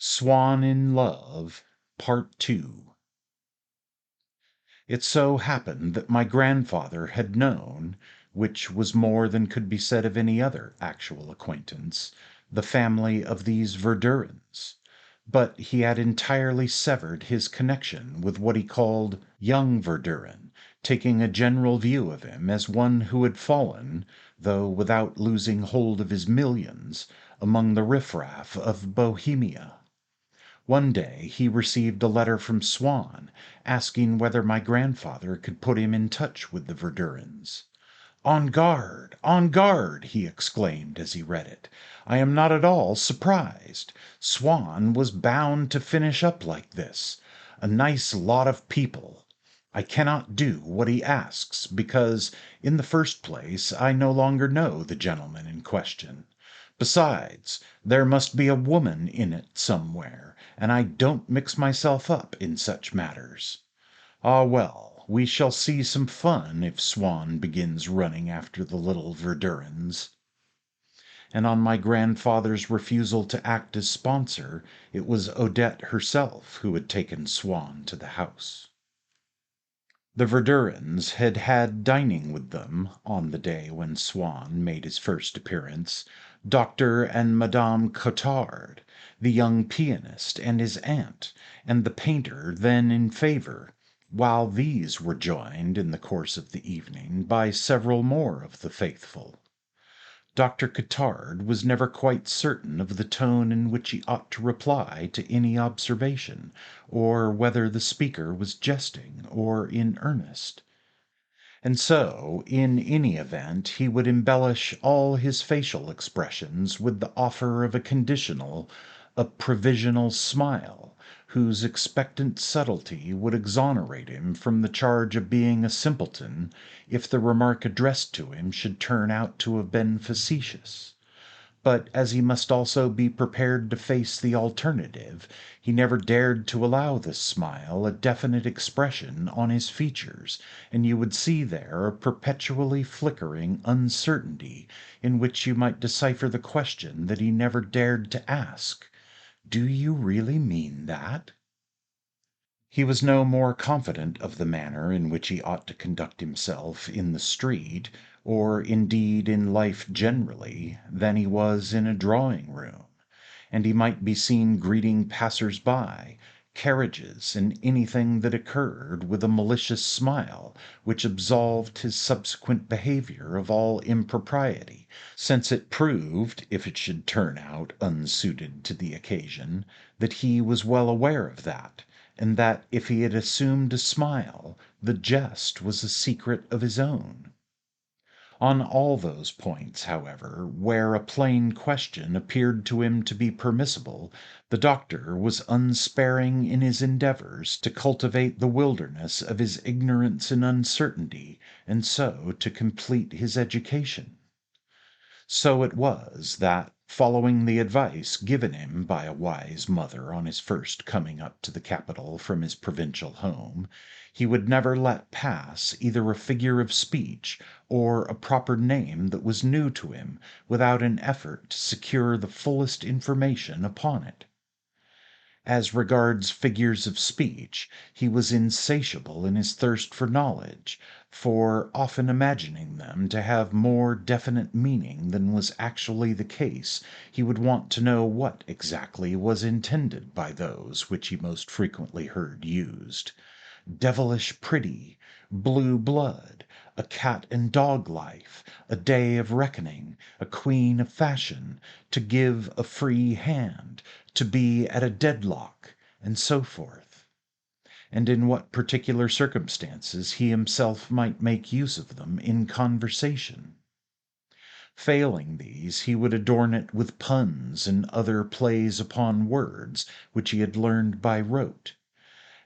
Swann in Love, Part 2. It so happened that my grandfather had known, which was more than could be said of any other actual acquaintance, the family of these Verdurins, but he had entirely severed his connection with what he called young Verdurin, taking a general view of him as one who had fallen, though without losing hold of his millions, among the riffraff of Bohemia. One day he received a letter from Swann asking whether my grandfather could put him in touch with the Verdurins. "On guard! On guard!" he exclaimed as he read it. "I am not at all surprised. Swann was bound to finish up like this. A nice lot of people. I cannot do what he asks, because, in the first place, I no longer know the gentleman in question. Besides, there must be a woman in it somewhere, and I don't mix myself up in such matters. Ah well, we shall see some fun if Swann begins running after the little Verdurins." And on my grandfather's refusal to act as sponsor, it was Odette herself who had taken Swann to the house. The Verdurins had had dining with them, on the day when Swann made his first appearance, Dr. and Madame Cottard, the young pianist and his aunt, and the painter then in favor, while these were joined in the course of the evening by several more of the faithful. Dr. Cottard was never quite certain of the tone in which he ought to reply to any observation, or whether the speaker was jesting or in earnest. And so, in any event, he would embellish all his facial expressions with the offer of a conditional, a provisional smile, whose expectant subtlety would exonerate him from the charge of being a simpleton if the remark addressed to him should turn out to have been facetious. But as he must also be prepared to face the alternative, he never dared to allow this smile a definite expression on his features, and you would see there a perpetually flickering uncertainty in which you might decipher the question that he never dared to ask: "Do you really mean that?" He was no more confident of the manner in which he ought to conduct himself in the street, or indeed in life generally, than he was in a drawing room, and he might be seen greeting passers-by, carriages, and anything that occurred, with a malicious smile which absolved his subsequent behavior of all impropriety, since it proved, if it should turn out unsuited to the occasion, that he was well aware of that, and that if he had assumed a smile, the jest was a secret of his own. On all those points, however, where a plain question appeared to him to be permissible, the doctor was unsparing in his endeavors to cultivate the wilderness of his ignorance and uncertainty, and so to complete his education. So it was that, following the advice given him by a wise mother on his first coming up to the capital from his provincial home, he would never let pass either a figure of speech or a proper name that was new to him without an effort to secure the fullest information upon it. As regards figures of speech, he was insatiable in his thirst for knowledge, for, often imagining them to have more definite meaning than was actually the case, he would want to know what exactly was intended by those which he most frequently heard used. Devilish pretty, blue blood, a cat and dog life, a day of reckoning, a queen of fashion, to give a free hand, to be at a deadlock, and so forth, and in what particular circumstances he himself might make use of them in conversation. Failing these, he would adorn it with puns and other plays upon words which he had learned by rote.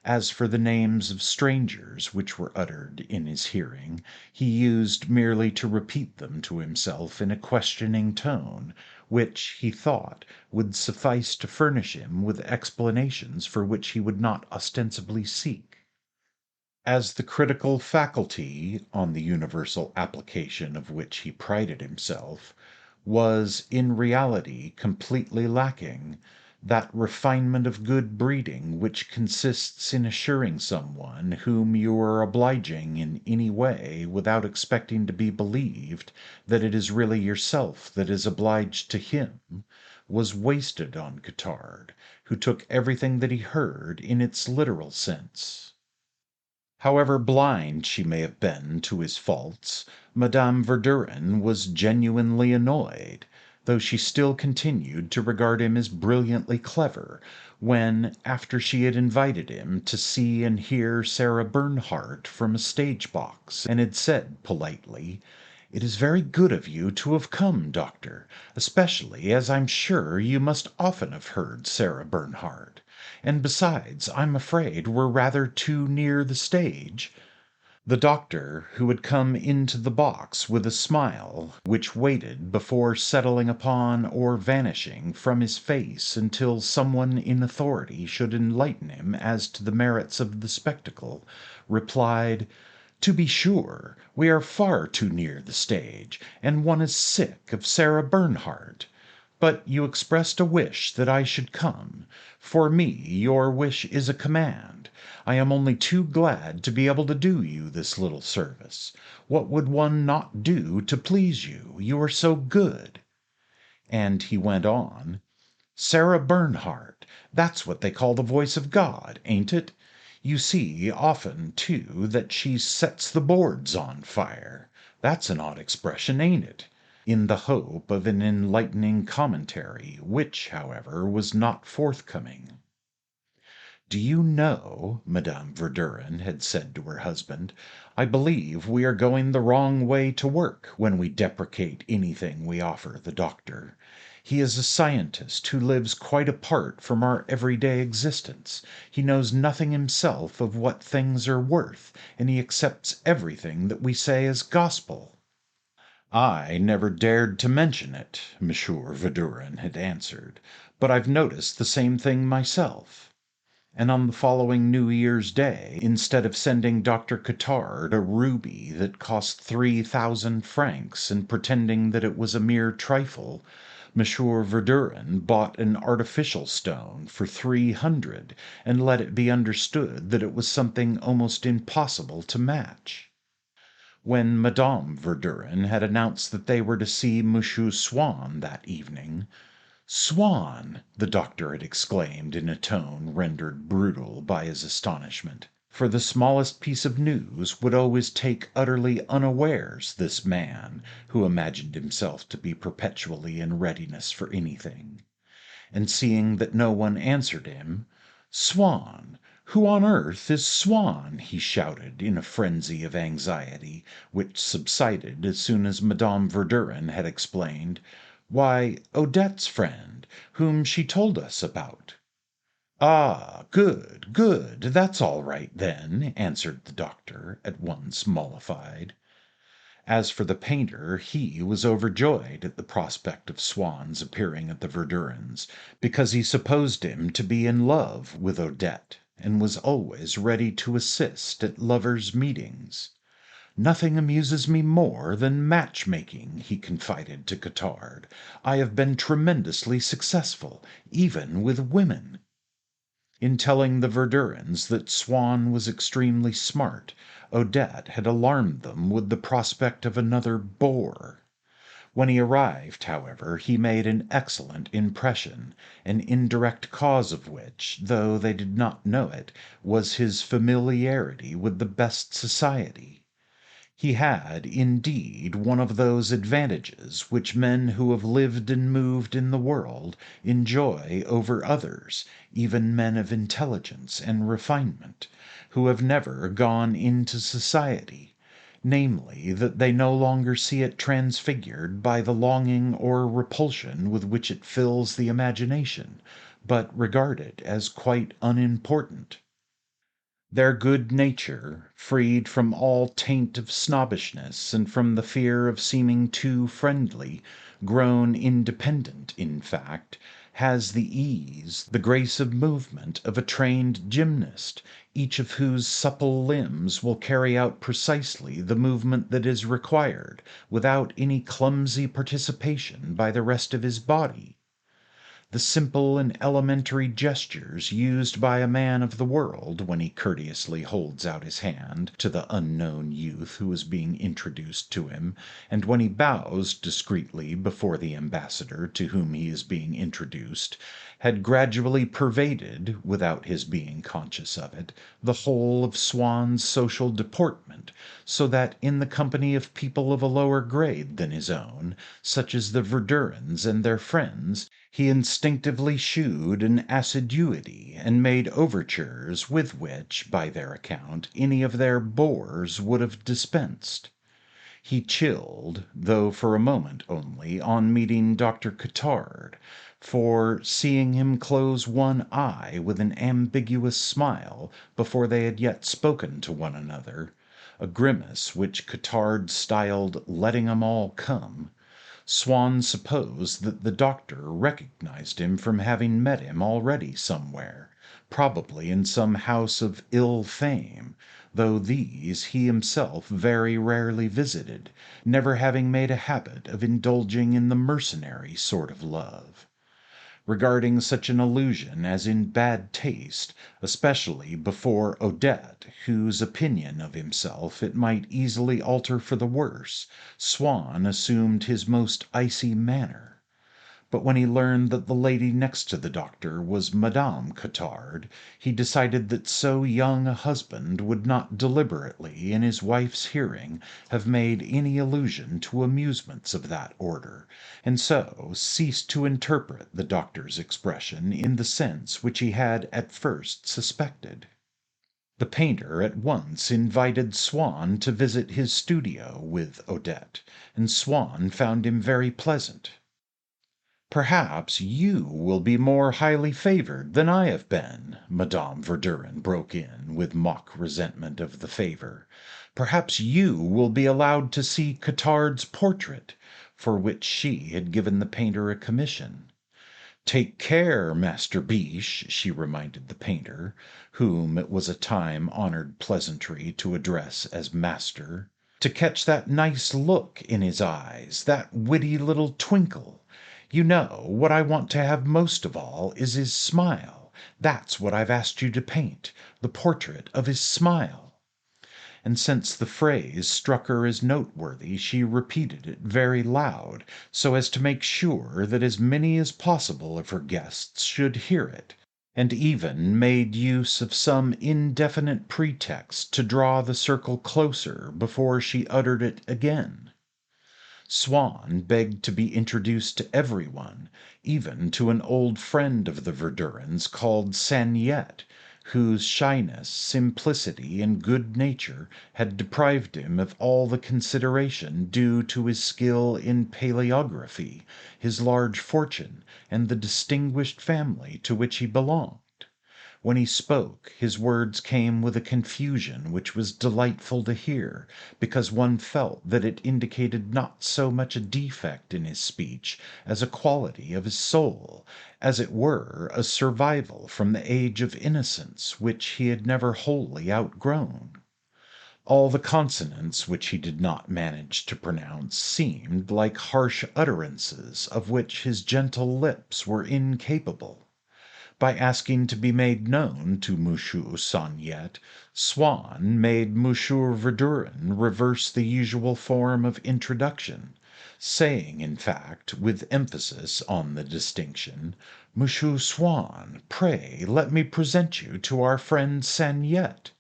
As for the names of strangers which were uttered in his hearing, he used merely to repeat them to himself in a questioning tone, which, he thought, would suffice to furnish him with explanations for which he would not ostensibly seek. As the critical faculty, on the universal application of which he prided himself, was in reality completely lacking, that refinement of good breeding which consists in assuring someone whom you are obliging in any way, without expecting to be believed, that it is really yourself that is obliged to him, was wasted on Cottard, who took everything that he heard in its literal sense. However blind she may have been to his faults, Madame Verdurin was genuinely annoyed, though she still continued to regard him as brilliantly clever, when, after she had invited him to see and hear Sarah Bernhardt from a stage box, and had said politely, "It is very good of you to have come, Doctor, especially as I'm sure you must often have heard Sarah Bernhardt. And besides, I'm afraid we're rather too near the stage." The doctor, who had come into the box with a smile which waited before settling upon or vanishing from his face until someone in authority should enlighten him as to the merits of the spectacle, replied, "To be sure, we are far too near the stage, and one is sick of Sarah Bernhardt. But you expressed a wish that I should come. For me, your wish is a command. I am only too glad to be able to do you this little service. What would one not do to please you? You are so good." And he went on, "Sarah Bernhardt, that's what they call the voice of God, ain't it? You see often, too, that she sets the boards on fire. That's an odd expression, ain't it?" in the hope of an enlightening commentary, which, however, was not forthcoming. "Do you know," Madame Verdurin had said to her husband, "I believe we are going the wrong way to work when we deprecate anything we offer the doctor. He is a scientist who lives quite apart from our everyday existence. He knows nothing himself of what things are worth, and he accepts everything that we say as gospel." "I never dared to mention it," Monsieur Verdurin had answered, "but I've noticed the same thing myself." And on the following New Year's Day, instead of sending Dr. Cottard a ruby that cost 3,000 francs and pretending that it was a mere trifle, Monsieur Verdurin bought an artificial stone for 300 and let it be understood that it was something almost impossible to match. When Madame Verdurin had announced that they were to see Monsieur Swann that evening, "Swann!" the doctor had exclaimed in a tone rendered brutal by his astonishment. For the smallest piece of news would always take utterly unawares this man who imagined himself to be perpetually in readiness for anything. And seeing that no one answered him, "Swann! Who on earth is Swann?" he shouted in a frenzy of anxiety, which subsided as soon as Madame Verdurin had explained. "Why, Odette's friend, whom she told us about." "Ah, good, good, that's all right then," answered the doctor, at once mollified. As for the painter, he was overjoyed at the prospect of Swann's appearing at the Verdurins, because he supposed him to be in love with Odette, and was always ready to assist at lovers' meetings. "Nothing amuses me more than match-making," he confided to Cottard. "I have been tremendously successful, even with women." In telling the Verdurins that Swann was extremely smart, Odette had alarmed them with the prospect of another bore. When he arrived, however, he made an excellent impression, an indirect cause of which, though they did not know it, was his familiarity with the best society. He had, indeed, one of those advantages which men who have lived and moved in the world enjoy over others, even men of intelligence and refinement, who have never gone into society, namely, that they no longer see it transfigured by the longing or repulsion with which it fills the imagination, but regard it as quite unimportant. Their good nature, freed from all taint of snobbishness and from the fear of seeming too friendly, grown independent, in fact, has the ease, the grace of movement of a trained gymnast, each of whose supple limbs will carry out precisely the movement that is required, without any clumsy participation by the rest of his body. the simple and elementary gestures used by a man of the world when he courteously holds out his hand to the unknown youth who is being introduced to him, and when he bows discreetly before the ambassador to whom he is being introduced, had gradually pervaded, without his being conscious of it, the whole of Swann's social deportment, so that in the company of people of a lower grade than his own, such as the Verdurins and their friends, he instinctively shewed an assiduity and made overtures with which, by their account, any of their bores would have dispensed. He chilled, though for a moment only, on meeting Dr. Cottard, for, seeing him close one eye with an ambiguous smile before they had yet spoken to one another, a grimace which Cottard styled letting 'em all come, Swann supposed that the doctor recognized him from having met him already somewhere, probably in some house of ill fame, though these he himself very rarely visited, never having made a habit of indulging in the mercenary sort of love. Regarding such an allusion as in bad taste, especially before Odette, whose opinion of himself it might easily alter for the worse, Swann assumed his most icy manner. But when he learned that the lady next to the doctor was Madame Cottard, he decided that so young a husband would not deliberately, in his wife's hearing, have made any allusion to amusements of that order, and so ceased to interpret the doctor's expression in the sense which he had at first suspected. The painter at once invited Swann to visit his studio with Odette, and Swann found him very pleasant. "Perhaps you will be more highly favored than I have been," Madame Verdurin broke in, with mock resentment of the favor. "Perhaps you will be allowed to see Cottard's portrait," for which she had given the painter a commission. "Take care, Master Biche," she reminded the painter, whom it was a time-honored pleasantry to address as master, "to catch that nice look in his eyes, that witty little twinkle. You know, what I want to have most of all is his smile. That's what I've asked you to paint, the portrait of his smile." And since the phrase struck her as noteworthy, she repeated it very loud, so as to make sure that as many as possible of her guests should hear it, and even made use of some indefinite pretext to draw the circle closer before she uttered it again. Swann begged to be introduced to everyone, even to an old friend of the Verdurins called Saniette, whose shyness, simplicity, and good nature had deprived him of all the consideration due to his skill in paleography, his large fortune, and the distinguished family to which he belonged. When he spoke, his words came with a confusion which was delightful to hear, because one felt that it indicated not so much a defect in his speech as a quality of his soul, as it were a survival from the age of innocence which he had never wholly outgrown. All the consonants which he did not manage to pronounce seemed like harsh utterances of which his gentle lips were incapable. By asking to be made known to Monsieur Saniette, Swann made Monsieur Verdurin reverse the usual form of introduction, saying, in fact, with emphasis on the distinction, "Monsieur Swann, pray let me present you to our friend Saniette."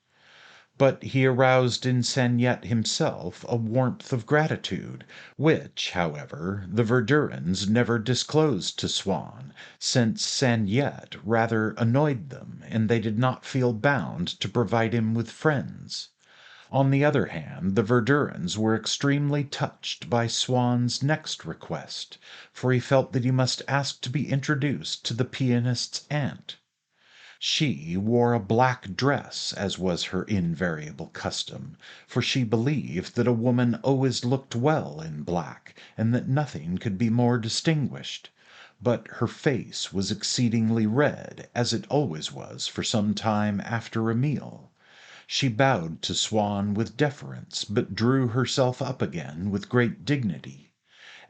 But he aroused in Saniette himself a warmth of gratitude, which, however, the Verdurins never disclosed to Swann, since Saniette rather annoyed them, and they did not feel bound to provide him with friends. On the other hand, the Verdurins were extremely touched by Swann's next request, for he felt that he must ask to be introduced to the pianist's aunt. She wore a black dress, as was her invariable custom, for she believed that a woman always looked well in black, and that nothing could be more distinguished. But her face was exceedingly red, as it always was for some time after a meal. She bowed to Swann with deference, but drew herself up again with great dignity.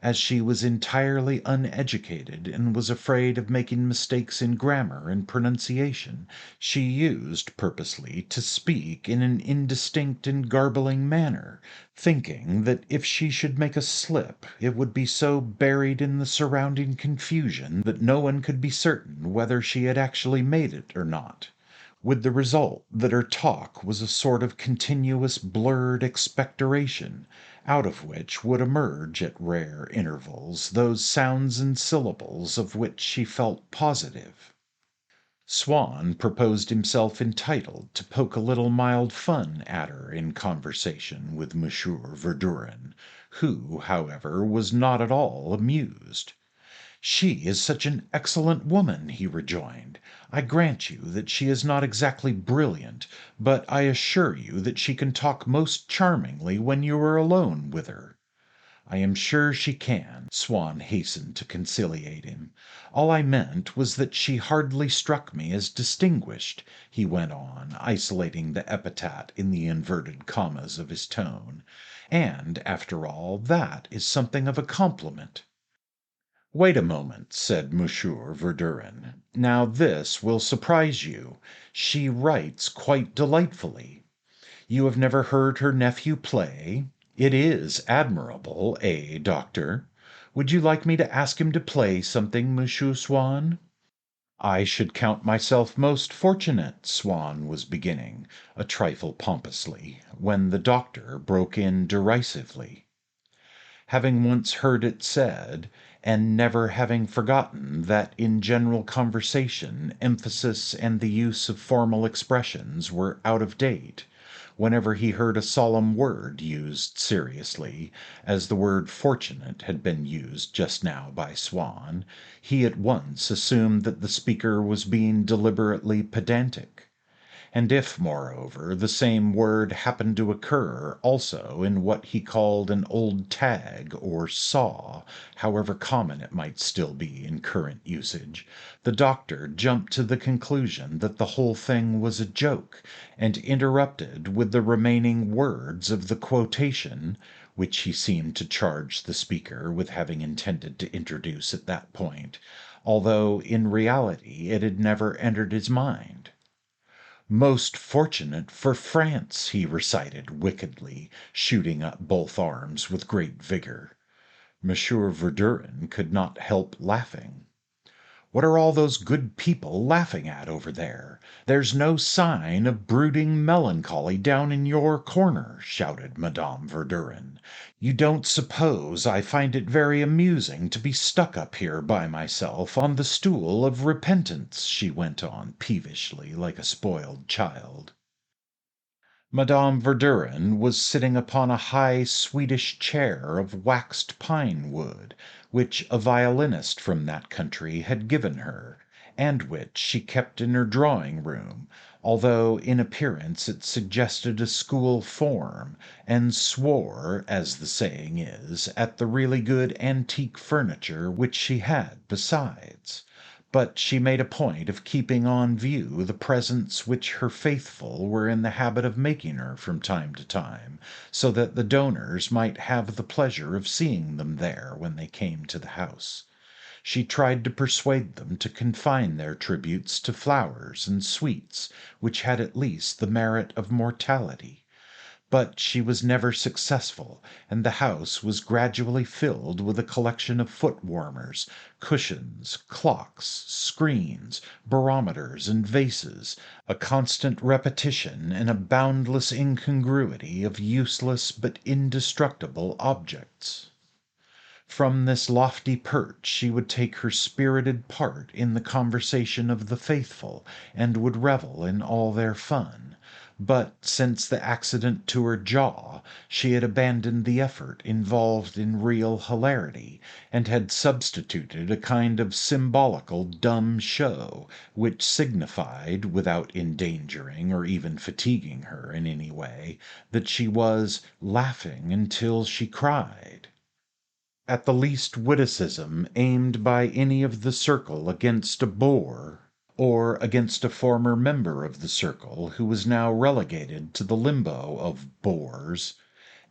as she was entirely uneducated and was afraid of making mistakes in grammar and pronunciation, she used purposely to speak in an indistinct and garbling manner, thinking that if she should make a slip it would be so buried in the surrounding confusion that no one could be certain whether she had actually made it or not, with the result that her talk was a sort of continuous blurred expectoration, out of which would emerge at rare intervals those sounds and syllables of which she felt positive. Swann proposed himself entitled to poke a little mild fun at her in conversation with Monsieur Verdurin, who, however, was not at all amused. "She is such an excellent woman," he rejoined. "I grant you that she is not exactly brilliant, but I assure you that she can talk most charmingly when you are alone with her." "I am sure she can," Swann hastened to conciliate him. "All I meant was that she hardly struck me as distinguished," he went on, isolating the epithet in the inverted commas of his tone. "And, after all, that is something of a compliment." "Wait a moment," said Monsieur Verdurin. "Now this will surprise you. She writes quite delightfully. You have never heard her nephew play? It is admirable, eh, Doctor? Would you like me to ask him to play something, Monsieur Swann?" "I should count myself most fortunate," Swann was beginning, a trifle pompously, when the Doctor broke in derisively. Having once heard it said, and never having forgotten that in general conversation emphasis and the use of formal expressions were out of date, whenever he heard a solemn word used seriously, as the word fortunate had been used just now by Swann, he at once assumed that the speaker was being deliberately pedantic. And if, moreover, the same word happened to occur also in what he called an old tag or saw, however common it might still be in current usage, the Doctor jumped to the conclusion that the whole thing was a joke, and interrupted with the remaining words of the quotation, which he seemed to charge the speaker with having intended to introduce at that point, although in reality it had never entered his mind. "Most fortunate for France," he recited wickedly, shooting up both arms with great vigor. Monsieur Verdurin could not help laughing. "What are all those good people laughing at over there? There's no sign of brooding melancholy down in your corner," shouted Madame Verdurin. "You don't suppose I find it very amusing to be stuck up here by myself on the stool of repentance," she went on peevishly, like a spoiled child. Madame Verdurin was sitting upon a high Swedish chair of waxed pine wood, which a violinist from that country had given her, and which she kept in her drawing room, although in appearance it suggested a school form, and swore, as the saying is, at the really good antique furniture which she had besides. But she made a point of keeping on view the presents which her faithful were in the habit of making her from time to time, so that the donors might have the pleasure of seeing them there when they came to the house. She tried to persuade them to confine their tributes to flowers and sweets, which had at least the merit of mortality. But she was never successful, and the house was gradually filled with a collection of foot warmers, cushions, clocks, screens, barometers, and vases, a constant repetition and a boundless incongruity of useless but indestructible objects. From this lofty perch she would take her spirited part in the conversation of the faithful, and would revel in all their fun. But since the accident to her jaw, she had abandoned the effort involved in real hilarity, and had substituted a kind of symbolical dumb show, which signified, without endangering or even fatiguing her in any way, that she was laughing until she cried. At the least witticism aimed by any of the circle against a bore, or against a former member of the circle who was now relegated to the limbo of bores,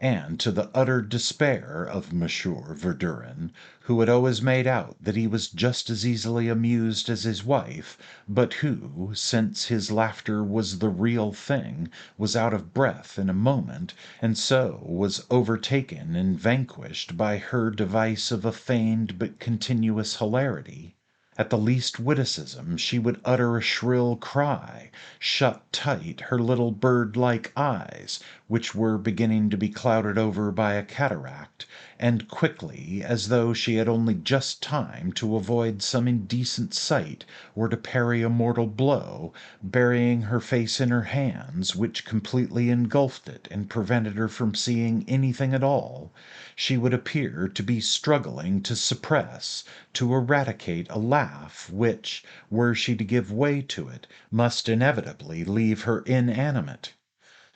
and to the utter despair of Monsieur Verdurin, who had always made out that he was just as easily amused as his wife, but who, since his laughter was the real thing, was out of breath in a moment, and so was overtaken and vanquished by her device of a feigned but continuous hilarity. At the least witticism she would utter a shrill cry, shut tight her little bird-like eyes, which were beginning to be clouded over by a cataract, and quickly, as though she had only just time to avoid some indecent sight or to parry a mortal blow, burying her face in her hands, which completely engulfed it and prevented her from seeing anything at all, she would appear to be struggling to suppress, to eradicate a laugh which, were she to give way to it, must inevitably leave her inanimate.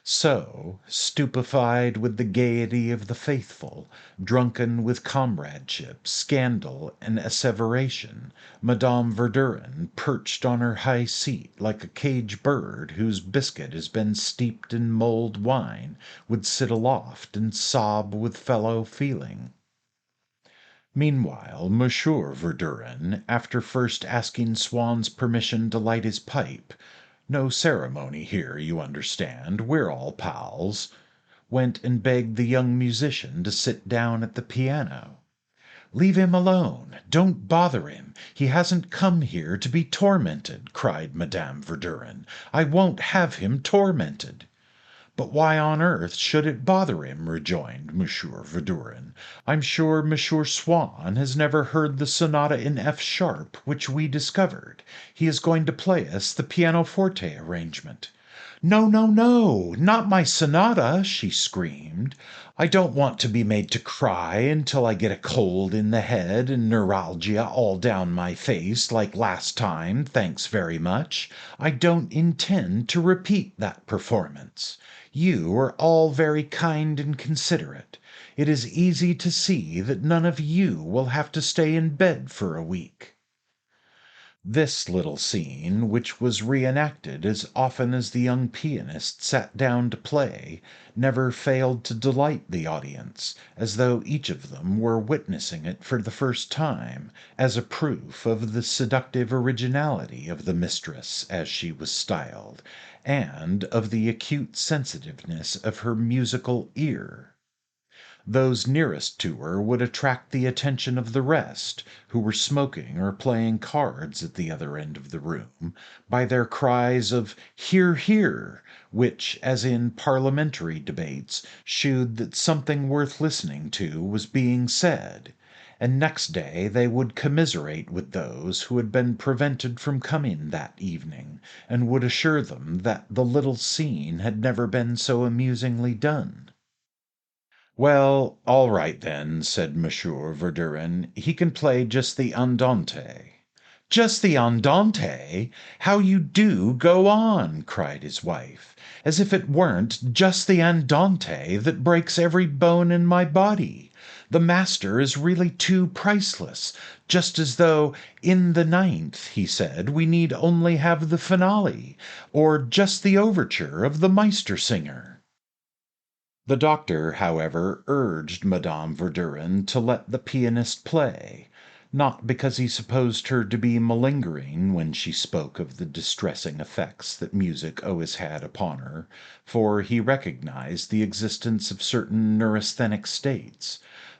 So, stupefied with the gaiety of the faithful, drunken with comradeship, scandal, and asseveration, Madame Verdurin, perched on her high seat like a cage bird whose biscuit has been steeped in mulled wine, would sit aloft and sob with fellow feeling. Meanwhile, Monsieur Verdurin, after first asking Swann's permission to light his pipe, no ceremony here, you understand, we're all pals, went and begged the young musician to sit down at the piano. "Leave him alone. Don't bother him. He hasn't come here to be tormented," cried Madame Verdurin. "I won't have him tormented." "But why on earth should it bother him?" rejoined Monsieur Verdurin. "I'm sure Monsieur Swann has never heard the sonata in F sharp which we discovered. He is going to play us the pianoforte arrangement." "No, no, no, not my sonata!" she screamed. "I don't want to be made to cry until I get a cold in the head and neuralgia all down my face like last time, thanks very much. I don't intend to repeat that performance. You are all very kind and considerate. It is easy to see that none of you will have to stay in bed for a week." This little scene, which was reenacted as often as the young pianist sat down to play, never failed to delight the audience, as though each of them were witnessing it for the first time, as a proof of the seductive originality of the mistress, as she was styled, and of the acute sensitiveness of her musical ear. Those nearest to her would attract the attention of the rest, who were smoking or playing cards at the other end of the room, by their cries of "Hear, hear!" which, as in parliamentary debates, shewed that something worth listening to was being said, and next day they would commiserate with those who had been prevented from coming that evening, and would assure them that the little scene had never been so amusingly done. "Well, all right then," said Monsieur Verdurin. "He can play just the andante." "Just the andante? How you do go on!" cried his wife. "As if it weren't just the andante that breaks every bone in my body. The master is really too priceless, just as though, in the ninth, he said, we need only have the finale, or just the overture of the Meistersinger." The doctor, however, urged Madame Verdurin to let the pianist play, not because he supposed her to be malingering when she spoke of the distressing effects that music always had upon her, for he recognized the existence of certain neurasthenic states,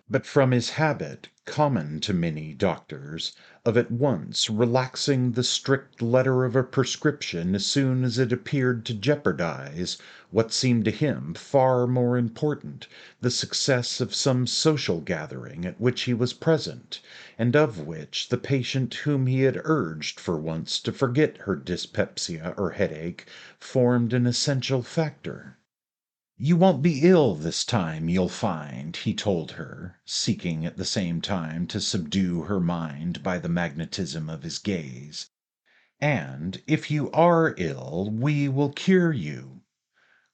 but from his habit, common to many doctors, of at once relaxing the strict letter of a prescription as soon as it appeared to jeopardize, what seemed to him far more important, the success of some social gathering at which he was present, and of which the patient whom he had urged for once to forget her dyspepsia or headache formed an essential factor. "You won't be ill this time, you'll find," he told her, seeking at the same time to subdue her mind by the magnetism of his gaze. "And if you are ill, we will cure you."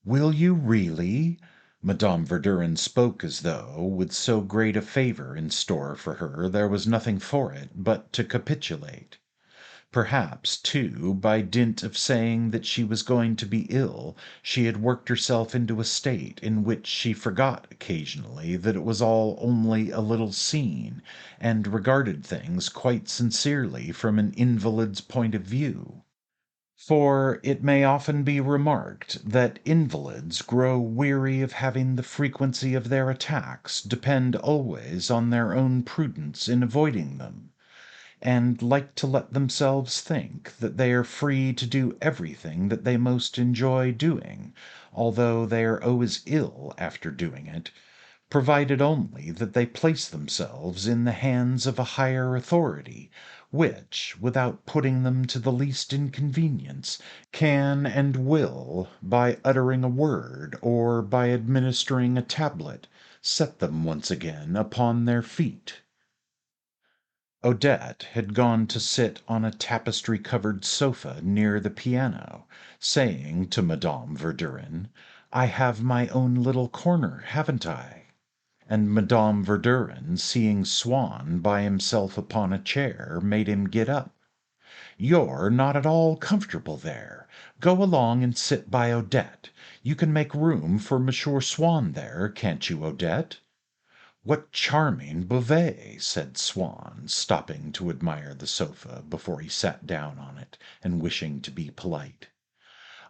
"Will you really?" Madame Verdurin spoke as though, with so great a favor in store for her, there was nothing for it but to capitulate. Perhaps, too, by dint of saying that she was going to be ill, she had worked herself into a state in which she forgot occasionally that it was all only a little scene, and regarded things quite sincerely from an invalid's point of view. For it may often be remarked that invalids grow weary of having the frequency of their attacks depend always on their own prudence in avoiding them, and like to let themselves think that they are free to do everything that they most enjoy doing, although they are always ill after doing it, provided only that they place themselves in the hands of a higher authority, which, without putting them to the least inconvenience, can and will, by uttering a word or by administering a tablet, set them once again upon their feet. Odette had gone to sit on a tapestry-covered sofa near the piano, saying to Madame Verdurin, "I have my own little corner, haven't I?" And Madame Verdurin, seeing Swann by himself upon a chair, made him get up. "You're not at all comfortable there. Go along and sit by Odette. You can make room for Monsieur Swann there, can't you, Odette?" "What charming Beauvais!" said Swann, stopping to admire the sofa before he sat down on it, and wishing to be polite.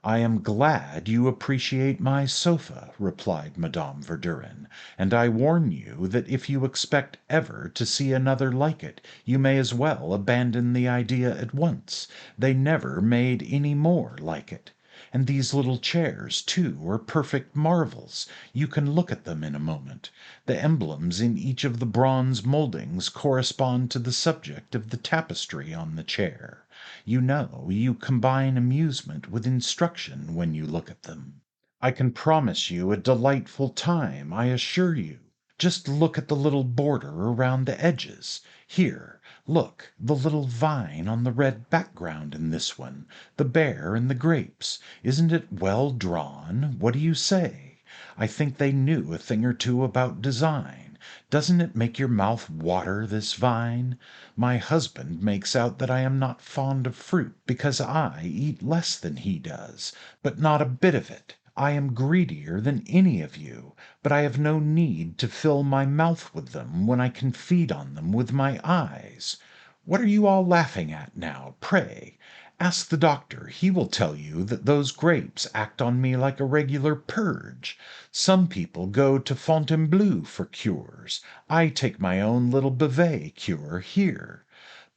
"I am glad you appreciate my sofa," replied Madame Verdurin, "and I warn you that if you expect ever to see another like it, you may as well abandon the idea at once. They never made any more like it. And these little chairs, too, are perfect marvels. You can look at them in a moment. The emblems in each of the bronze mouldings correspond to the subject of the tapestry on the chair. You know, you combine amusement with instruction when you look at them. I can promise you a delightful time, I assure you. Just look at the little border around the edges. Here, look, the little vine on the red background in this one, the bear and the grapes. Isn't it well drawn? What do you say? I think they knew a thing or two about design. Doesn't it make your mouth water, this vine? My husband makes out that I am not fond of fruit because I eat less than he does, but not a bit of it. I am greedier than any of you, but I have no need to fill my mouth with them when I can feed on them with my eyes. What are you all laughing at now, pray? Ask the doctor. He will tell you that those grapes act on me like a regular purge. Some people go to Fontainebleau for cures. I take my own little Beauvais cure here.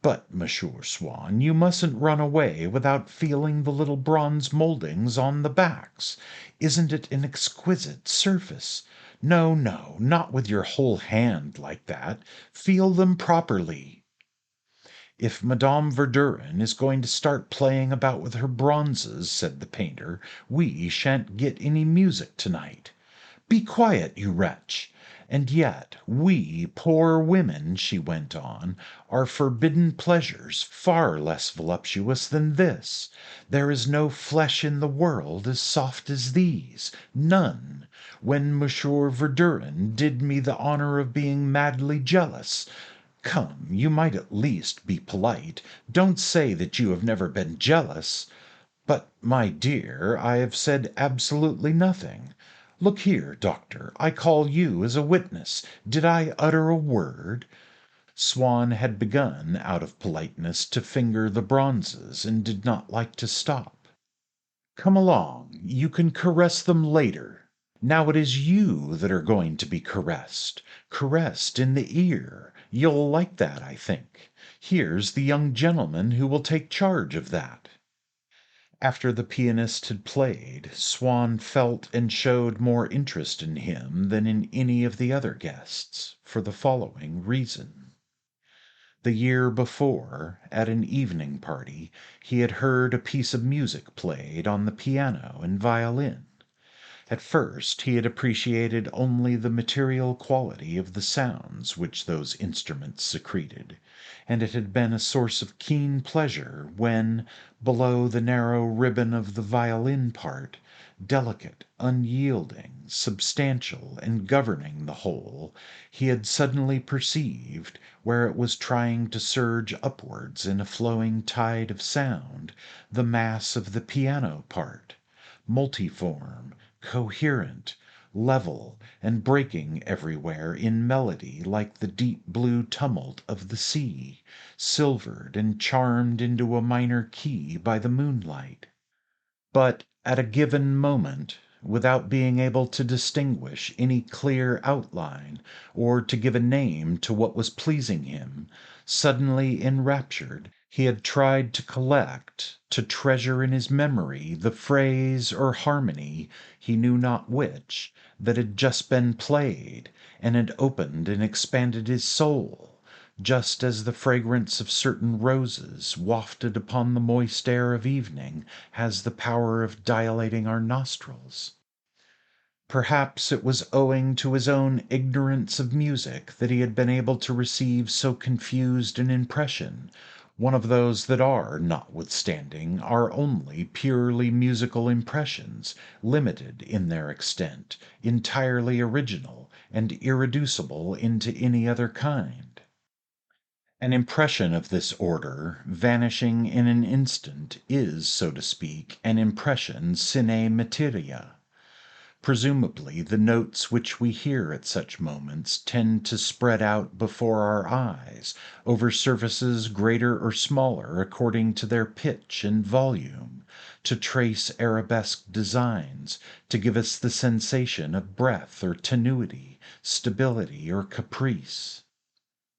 But, Monsieur Swann, you mustn't run away without feeling the little bronze mouldings on the backs. Isn't it an exquisite surface? No, no, not with your whole hand like that. Feel them properly. If Madame Verdurin is going to start playing about with her bronzes," said the painter, "we shan't get any music tonight. Be quiet, you wretch! And yet we poor women," she went on, "are forbidden pleasures far less voluptuous than this. There is no flesh in the world as soft as these, none. When Monsieur Verdurin did me the honor of being madly jealous. Come, you might at least be polite. Don't say that you have never been jealous." "But, my dear, I have said absolutely nothing. Look here, doctor, I call you as a witness. Did I utter a word?" Swann had begun, out of politeness, to finger the bronzes, and did not like to stop. "Come along, you can caress them later. Now it is you that are going to be caressed. Caressed in the ear. You'll like that, I think. Here's the young gentleman who will take charge of that." After the pianist had played, Swann felt and showed more interest in him than in any of the other guests, for the following reason. The year before, at an evening party, he had heard a piece of music played on the piano and violin. At first he had appreciated only the material quality of the sounds which those instruments secreted. and it had been a source of keen pleasure when, below the narrow ribbon of the violin part, delicate, unyielding, substantial, and governing the whole, he had suddenly perceived, where it was trying to surge upwards in a flowing tide of sound, the mass of the piano part, multiform, coherent, level, and breaking everywhere in melody like the deep blue tumult of the sea, silvered and charmed into a minor key by the moonlight. But at a given moment, without being able to distinguish any clear outline or to give a name to what was pleasing him, suddenly enraptured, he had tried to collect, to treasure in his memory the phrase or harmony, he knew not which, that had just been played, and had opened and expanded his soul, just as the fragrance of certain roses wafted upon the moist air of evening has the power of dilating our nostrils. Perhaps it was owing to his own ignorance of music that he had been able to receive so confused an impression, one of those that are, notwithstanding, our only purely musical impressions, limited in their extent, entirely original, and irreducible into any other kind. An impression of this order, vanishing in an instant, is, so to speak, an impression sine materia. Presumably, the notes which we hear at such moments tend to spread out before our eyes over surfaces greater or smaller according to their pitch and volume, to trace arabesque designs, to give us the sensation of breadth or tenuity, stability or caprice.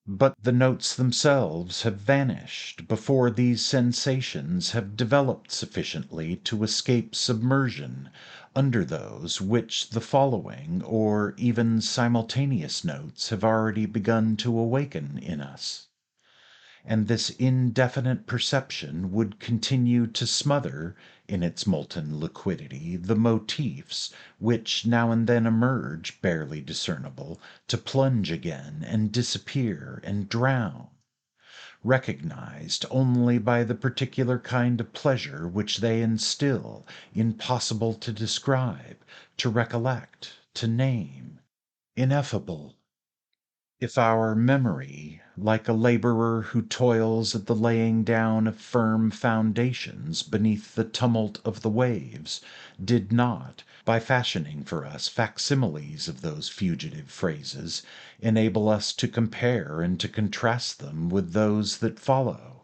But the notes themselves have vanished before these sensations have developed sufficiently to escape submersion under those which the following or even simultaneous notes have already begun to awaken in us. And this indefinite perception would continue to smother, in its molten liquidity, the motifs which now and then emerge barely discernible, to plunge again and disappear and drown, recognized only by the particular kind of pleasure which they instill, impossible to describe, to recollect, to name, ineffable. If our memory, like a laborer who toils at the laying down of firm foundations beneath the tumult of the waves, did not, by fashioning for us facsimiles of those fugitive phrases, enable us to compare and to contrast them with those that follow.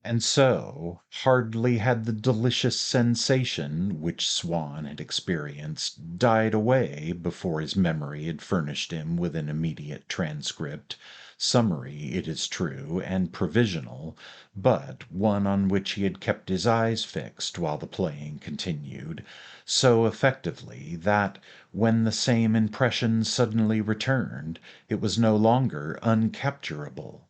And so, hardly had the delicious sensation which Swann had experienced died away before his memory had furnished him with an immediate transcript, summary, it is true, and provisional, but one on which he had kept his eyes fixed while the playing continued, so effectively that, when the same impression suddenly returned, it was no longer uncapturable.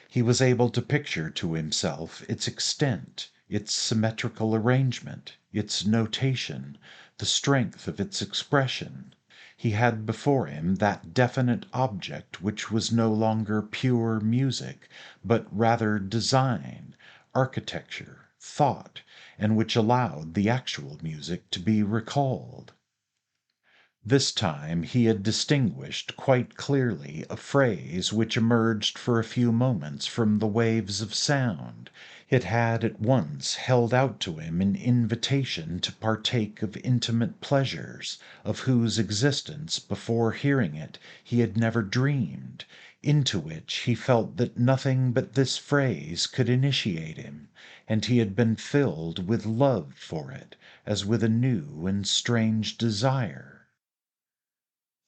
He was able to picture to himself its extent, its symmetrical arrangement, its notation, the strength of its expression. He had before him that definite object which was no longer pure music, but rather design, architecture, thought, and which allowed the actual music to be recalled. This time he had distinguished quite clearly a phrase which emerged for a few moments from the waves of sound. It had at once held out to him an invitation to partake of intimate pleasures, of whose existence, before hearing it, he had never dreamed, into which he felt that nothing but this phrase could initiate him, and he had been filled with love for it, as with a new and strange desire.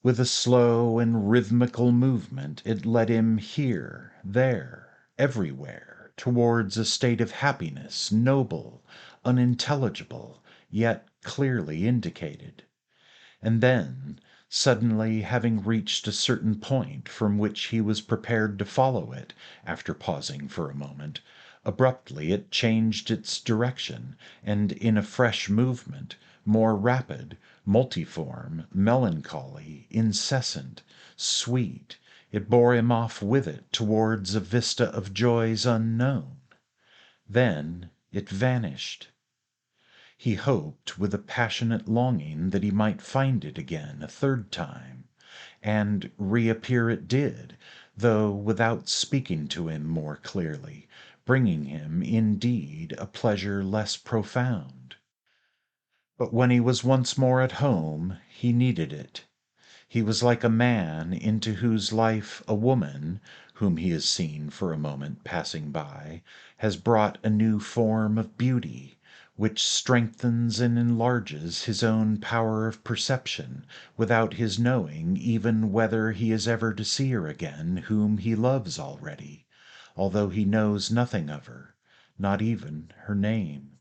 With a slow and rhythmical movement it led him here, there, everywhere, towards a state of happiness noble, unintelligible, yet clearly indicated. And then, suddenly having reached a certain point from which he was prepared to follow it, after pausing for a moment, abruptly it changed its direction, and in a fresh movement, more rapid, multiform, melancholy, incessant, sweet, It bore him off with it towards a vista of joys unknown. Then it vanished. He hoped with a passionate longing that he might find it again a third time, and reappear it did, though without speaking to him more clearly, bringing him, indeed, a pleasure less profound. But when he was once more at home, he needed it. He was like a man into whose life a woman, whom he has seen for a moment passing by, has brought a new form of beauty, which strengthens and enlarges his own power of perception, without his knowing even whether he is ever to see her again whom he loves already, although he knows nothing of her, not even her name.